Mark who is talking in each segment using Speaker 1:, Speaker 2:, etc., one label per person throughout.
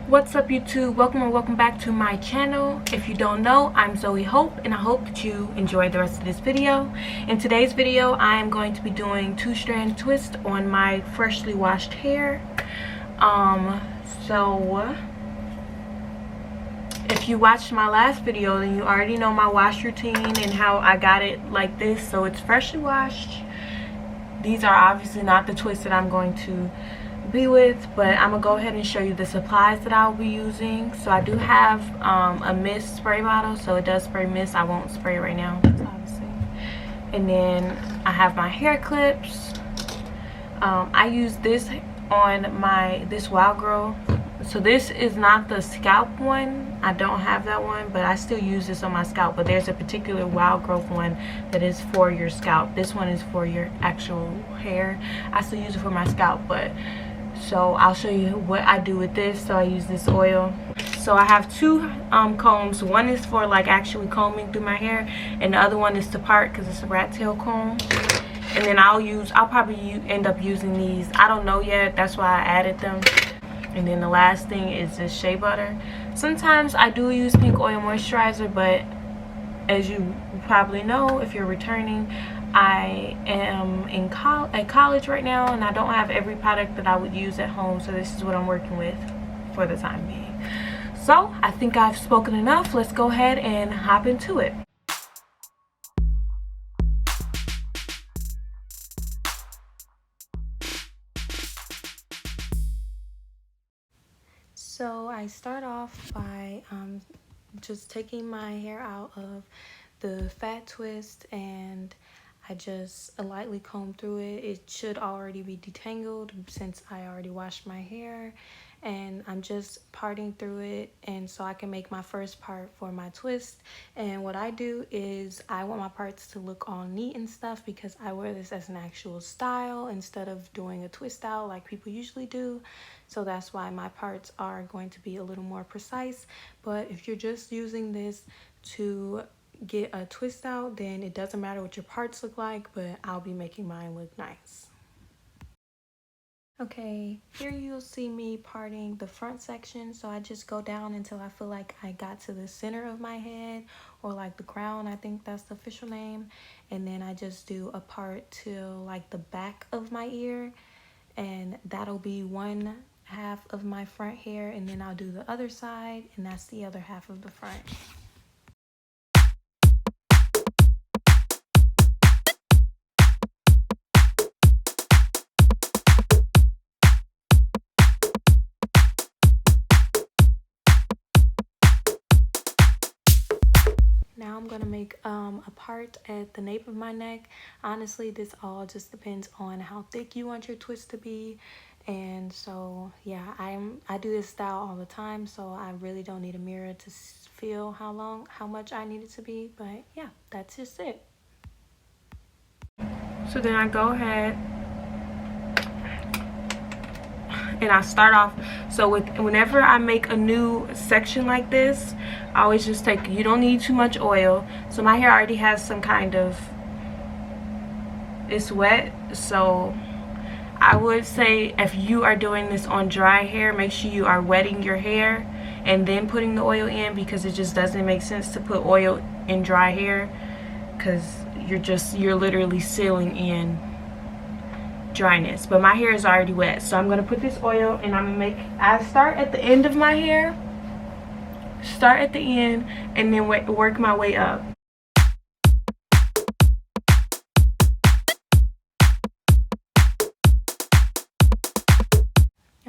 Speaker 1: What's up YouTube? Welcome or welcome back to my channel. If you don't know, I'm Zoe.h.o.p.e and I hope that you enjoy the rest of this video. In today's video, I am going to be doing 2-strand twist on my freshly washed hair. So if you watched my last video, then you already know my wash routine and how I got it like this. So it's freshly washed. These are obviously not the twists that I'm going to be with, but I'm gonna go ahead and show you the supplies that I'll be using. So I do have a mist spray bottle, so it does spray mist. I won't spray right now obviously. And then I have my hair clips. I use this on this Wild Girl. So this is not the scalp one. I don't have that one, but I still use this on my scalp. But there's a particular Wild Growth one that is for your scalp. This one is for your actual hair. I still use it for my scalp, but so I'll show you what I do with this. So I use this oil. So I have two combs. One is for like actually combing through my hair, and the other one is to part because it's a rat tail comb. And then I'll probably end up using these. I don't know yet. That's why I added them. And then the last thing is this shea butter. Sometimes I do use pink oil moisturizer, but as you probably know, if you're returning, I am at college right now, and I don't have every product that I would use at home, so this is what I'm working with for the time being. So I think I've spoken enough. Let's go ahead and hop into it. So I start off by just taking my hair out of the fat twist, and I just lightly comb through it. It should already be detangled since I already washed my hair, and I'm just parting through it, and so I can make my first part for my twist. And what I do is I want my parts to look all neat and stuff, because I wear this as an actual style instead of doing a twist out like people usually do. So that's why my parts are going to be a little more precise. But if you're just using this to get a twist out, then it doesn't matter what your parts look like, but I'll be making mine look nice. Okay, here you'll see me parting the front section. So I just go down until I feel like I got to the center of my head, or like the crown, I think that's the official name. And then I just do a part till like the back of my ear, and that'll be one half of my front hair, and then I'll do the other side, and that's the other half of the front. Now I'm gonna make a part at the nape of my neck. Honestly, this all just depends on how thick you want your twist to be. And so yeah, I do this style all the time, so I really don't need a mirror to feel how much I need it to be. But yeah, that's just it. So then I go ahead and I start off. So whenever I make a new section like this, I always just take, you don't need too much oil. So my hair already has some kind of, it's wet, so I would say if you are doing this on dry hair, make sure you are wetting your hair and then putting the oil in, because it just doesn't make sense to put oil in dry hair, because you're literally sealing in dryness. But my hair is already wet, so I'm gonna put this oil, and I start at the end of my hair, and then work my way up.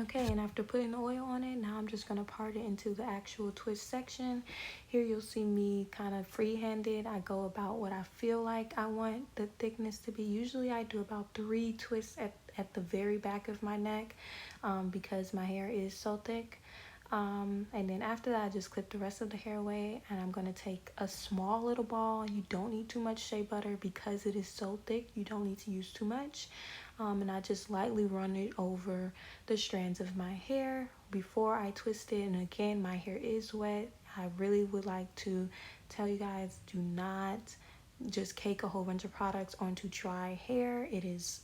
Speaker 1: Okay, and after putting the oil on it, now I'm just gonna part it into the actual twist section. Here you'll see me kind of free-handed. I go about what I feel like I want the thickness to be. Usually I do about 3 twists at the very back of my neck, because my hair is so thick. And then after that, I just clip the rest of the hair away, and I'm gonna take a small little ball. You don't need too much shea butter because it is so thick. You don't need to use too much. And I just lightly run it over the strands of my hair before I twist it. And again, my hair is wet. I really would like to tell you guys, do not just cake a whole bunch of products onto dry hair. It is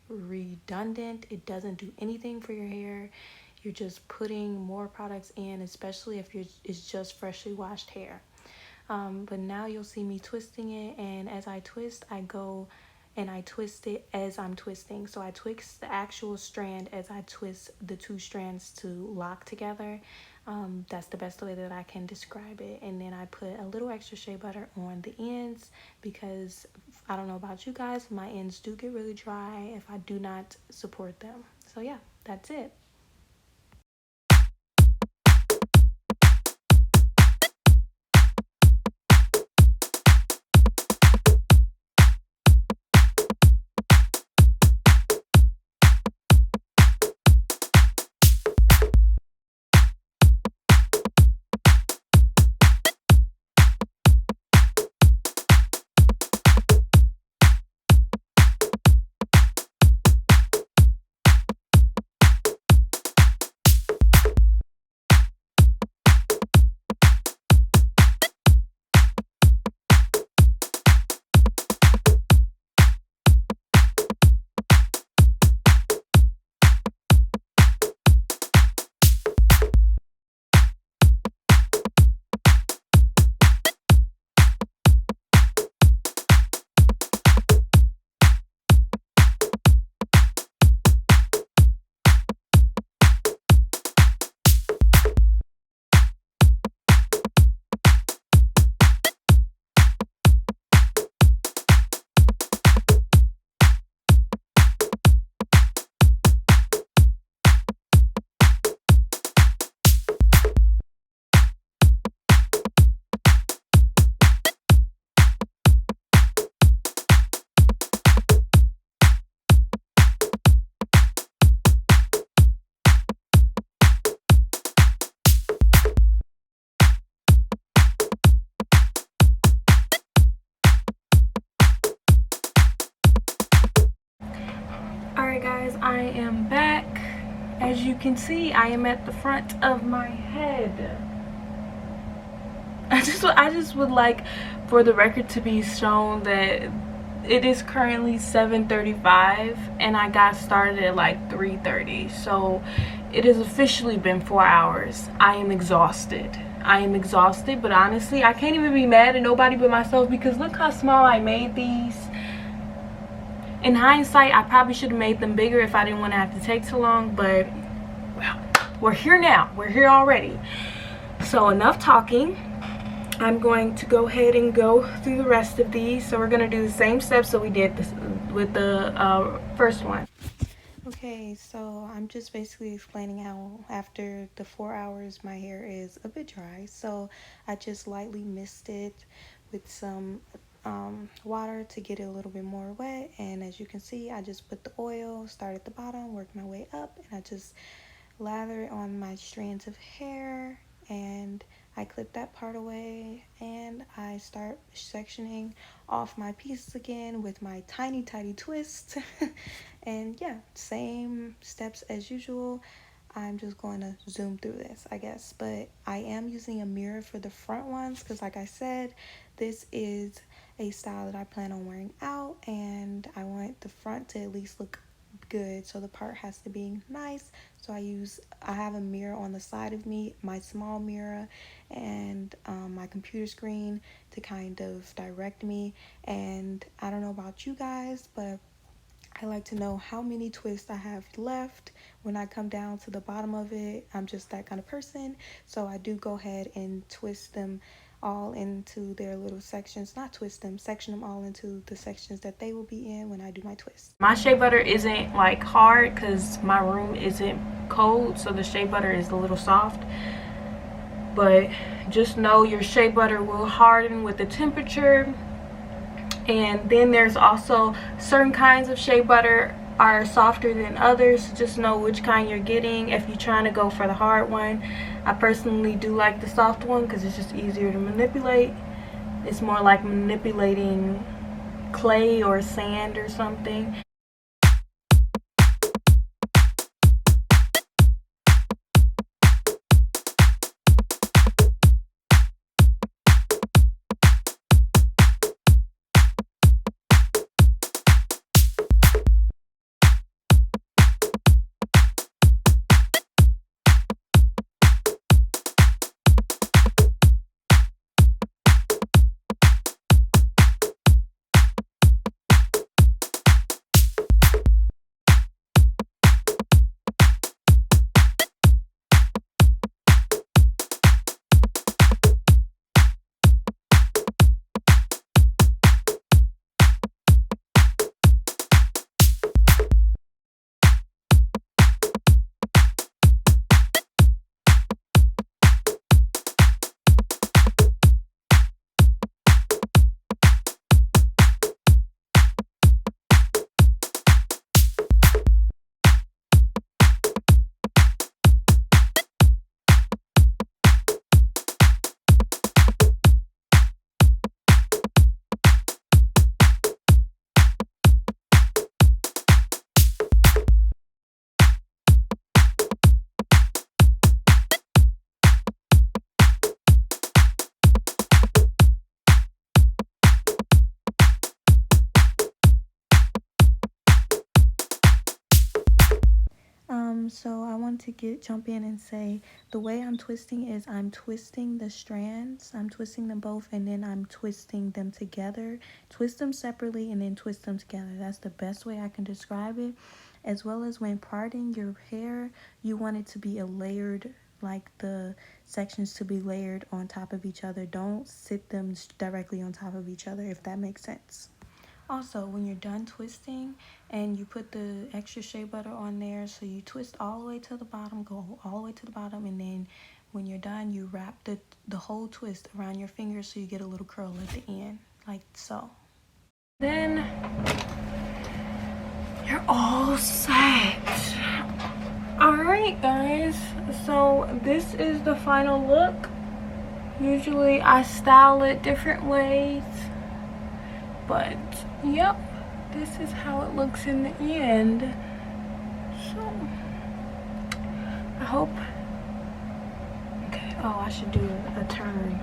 Speaker 1: redundant. It doesn't do anything for your hair. you're just putting more products in, especially if it's just freshly washed hair. But now you'll see me twisting it, and as I twist, I go and I twist it as I'm twisting. So I twist the actual strand as I twist the two strands to lock together. That's the best way that I can describe it. And then I put a little extra shea butter on the ends because I don't know about you guys, my ends do get really dry if I do not support them. So yeah, that's it. Alright guys, I am back. As you can see, I am at the front of my head. I just would like for the record to be shown that it is currently 7:35 and I got started at like 3:30. So it has officially been 4 hours. I am exhausted. But honestly, I can't even be mad at nobody but myself because look how small I made these. In hindsight, I probably should have made them bigger if I didn't want to have to take too long, but well, we're here now. We're here already. So enough talking. I'm going to go ahead and go through the rest of these. So we're going to do the same steps that we did with the first one. Okay, so I'm just basically explaining how after the 4 hours my hair is a bit dry. So I just lightly mist it with some water to get it a little bit more wet, and as you can see, I just put the oil, start at the bottom, work my way up, and I just lather it on my strands of hair, and I clip that part away, and I start sectioning off my pieces again with my tiny twist. And yeah, same steps as usual. I'm just going to zoom through this, I guess, but I am using a mirror for the front ones because like I said, this is a style that I plan on wearing out, and I want the front to at least look good, so the part has to be nice. So I have a mirror on the side of me, my small mirror, and my computer screen to kind of direct me. And I don't know about you guys, but I like to know how many twists I have left when I come down to the bottom of it. I'm just that kind of person, so I do go ahead and twist them all into their little sections. Not twist them, section them all into the sections that they will be in when I do my twist. My shea butter isn't like hard because my room isn't cold, so the shea butter is a little soft. But just know your shea butter will harden with the temperature. And then there's also certain kinds of shea butter are softer than others. Just know which kind you're getting if you're trying to go for the hard one. I personally do like the soft one because it's just easier to manipulate. It's more like manipulating clay or sand or something. So I want to jump in and say the way I'm twisting is I'm twisting the strands. I'm twisting them both and then I'm twisting them together. Twist them separately and then twist them together. That's the best way I can describe it. As well as when parting your hair, you want it to be a layered, like the sections to be layered on top of each other. Don't sit them directly on top of each other, if that makes sense. Also, when you're done twisting and you put the extra shea butter on there, so you twist all the way to the bottom, go all the way to the bottom, and then when you're done, you wrap the whole twist around your finger so you get a little curl at the end, like so. Then you're all set. Alright guys, so this is the final look. Usually I style it different ways, but yep, this is how it looks in the end. So I hope, okay, oh, I should do a turn.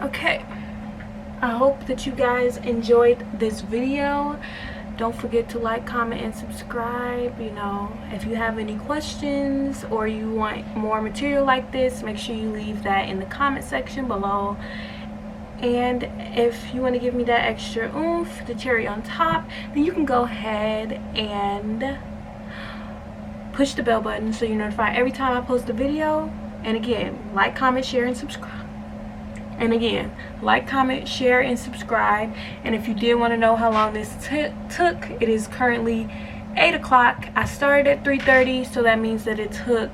Speaker 1: Okay, I hope that you guys enjoyed this video. Don't forget to like, comment, and subscribe. You know, if you have any questions or you want more material like this, make sure you leave that in the comment section below. And if you want to give me that extra oomph, the cherry on top, then you can go ahead and push the bell button so you're notified every time I post a video. And again, like, comment, share, and subscribe. And again, like, comment, share, and subscribe. And if you did want to know how long this took, it is currently 8 o'clock. I started at 3:30, so that means that it took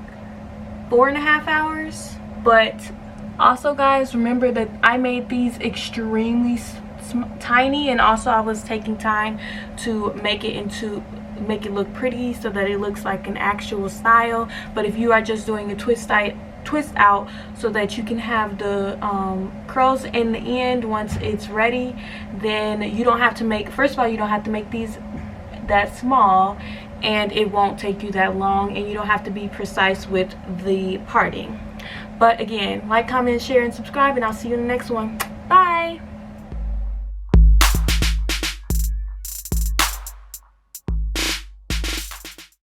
Speaker 1: 4.5 hours. But also, guys, remember that I made these extremely tiny, and also I was taking time to make it look pretty so that it looks like an actual style. But if you are just doing a twist out so that you can have the curls in the end once it's ready, then you don't have to make, first of all, you don't have to make these that small, and it won't take you that long, and you don't have to be precise with the parting. But again, like, comment, share, and subscribe, and I'll see you in the next one.